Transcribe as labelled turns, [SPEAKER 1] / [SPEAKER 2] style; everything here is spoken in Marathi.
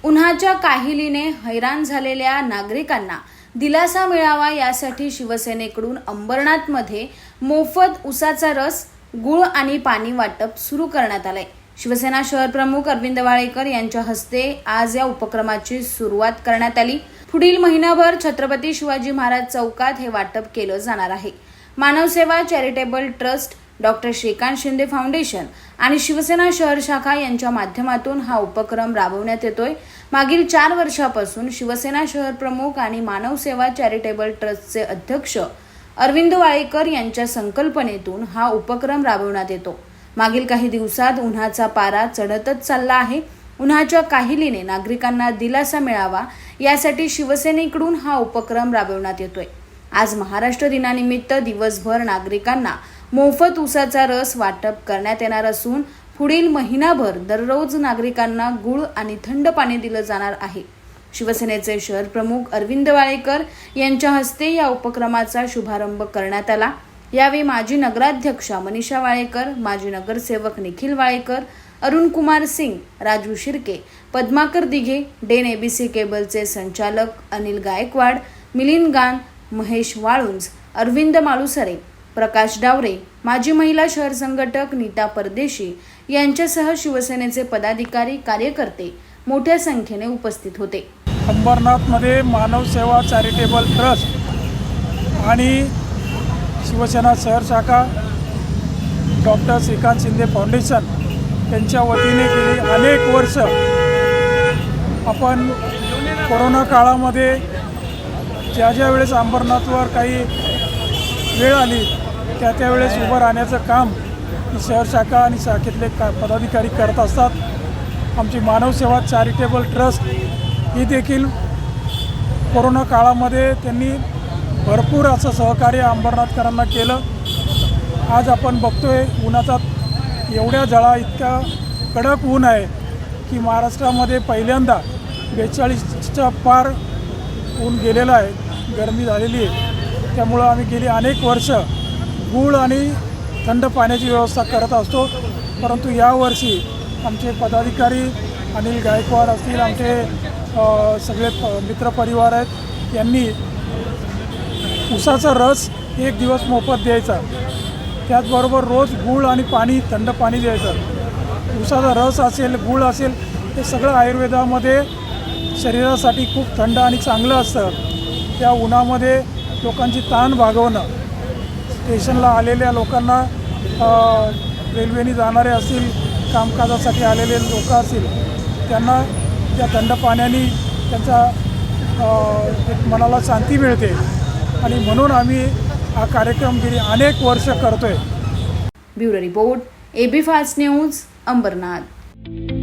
[SPEAKER 1] उन्हाच्या काहिलीने हैराण झालेल्या नागरिकांना दिलासा मिळावा यासाठी शिवसेनेकडून अंबरनाथमध्ये मोफत उसाचा रस, गुळ आणि पाणी वाटप सुरू करण्यात आले। शिवसेना शहर प्रमुख अरविंद वाळेकर यांच्या हस्ते आज या उपक्रमाची सुरुवात करण्यात आली। पुढील महिनाभर छत्रपती शिवाजी महाराज चौकात हे वाटप केलं जाणार आहे। Manav Seva charitable trust, doctor Shrikant Shinde foundation आणि शिवसेना शहर शाखा यांच्या माध्यमातून हा उपक्रम राबवण्यात येतोय। मागील 4 वर्षापासून शिवसेना शहर प्रमुख आणि मानव सेवा चॅरिटेबल ट्रस्टचे अध्यक्ष अरविंद वाळेकर यांच्या संकल्पनेतून हा उपक्रम राबवण्यात येतो। मागील काही दिवसात उन्हाचा पारा चढतच चालला आहे। उन्हाच्या काहिलीने नागरिकांना दिलासा मिळावा यासाठी शिवसेनेकडून हा उपक्रम राबवण्यात येतोय। आज महाराष्ट्र दिनानिमित्त दिवसभर नागरिकांना मोफत उसाचा रस वाटप करण्यात येणार असून पुढील महिनाभर दररोज नागरिकांना गुळ आणि थंड पाणी दिलं जाणार आहे। शिवसेनेचे शहर प्रमुख अरविंद वाळेकर यांच्या हस्ते या उपक्रमाचा शुभारंभ करण्यात आला। यावेळी माजी नगराध्यक्षा मनीषा वाळेकर, माजी नगरसेवक निखिल वाळेकर, अरुण कुमार सिंग, राजू शिर्के, पद्माकर दिघे, डेन एबीसी केबलचे संचालक अनिल गायकवाड, मिलिंद गान, महेश वाळुंज, अरविंद माळुसरे, प्रकाश डावरे, माजी महिला शहर संघटक नीता परदेशी यांच्यासह शिवसेनेचे पदाधिकारी, कार्यकर्ते मोठ्या संख्येने उपस्थित होते।
[SPEAKER 2] अंबरनाथमध्ये मानव सेवा चॅरिटेबल ट्रस्ट आणि शिवसेना शहर शाखा, डॉक्टर श्रीकांत शिंदे फाउंडेशन यांच्या वतीने गेली अनेक वर्ष आपण कोरोना काळामध्ये ज्या वेळेस अंबरनाथवर काही वेळ आली त्यावेळेस उभं राहण्याचं काम शहर शाखा आणि शाखेतले पदाधिकारी करत असतात। आमची मानव सेवा चॅरिटेबल ट्रस्ट ही देखील कोरोना काळामध्ये त्यांनी भरपूर असं सहकार्य अंबरनाथकरांना केलं। आज आपण बघतोय उन्हाचा एवढ्या झळा, इतका कडक ऊन आहे की महाराष्ट्रामध्ये पहिल्यांदा 42च्या पार ऊन गेलेलं आहे, गरमी झालेली आहे। त्यामुळं आम्ही गेली अनेक वर्ष गूळ आणि थंड पाण्याची व्यवस्था करत असतो, परंतु यावर्षी आमचे पदाधिकारी अनिल गायकवाड असतील, आमचे सगळे मित्रपरिवार आहेत, यांनी उसाचा रस 1 दिवस मोफत द्यायचा, त्याचबरोबर रोज गूळ आणि पाणी, थंड पाणी द्यायचं। उसाचा रस असेल, गूळ असेल, हे सगळं आयुर्वेदामध्ये शरीरासाठी खूप थंड आणि चांगलं असतं। त्या उन्हामध्ये लोकांची ताण भागवणं, स्टेशनला आलेल्या लोकांना, रेल्वेने जाणारे असतील, कामकाजासाठी आलेले लोक असतील, त्यांना त्या थंड पाण्याने त्यांचा एक मनाला शांती मिळते आणि म्हणून आम्ही हा कार्यक्रम गेली अनेक वर्ष करतोय।
[SPEAKER 1] Bureau report, AB fast news, Ambernath.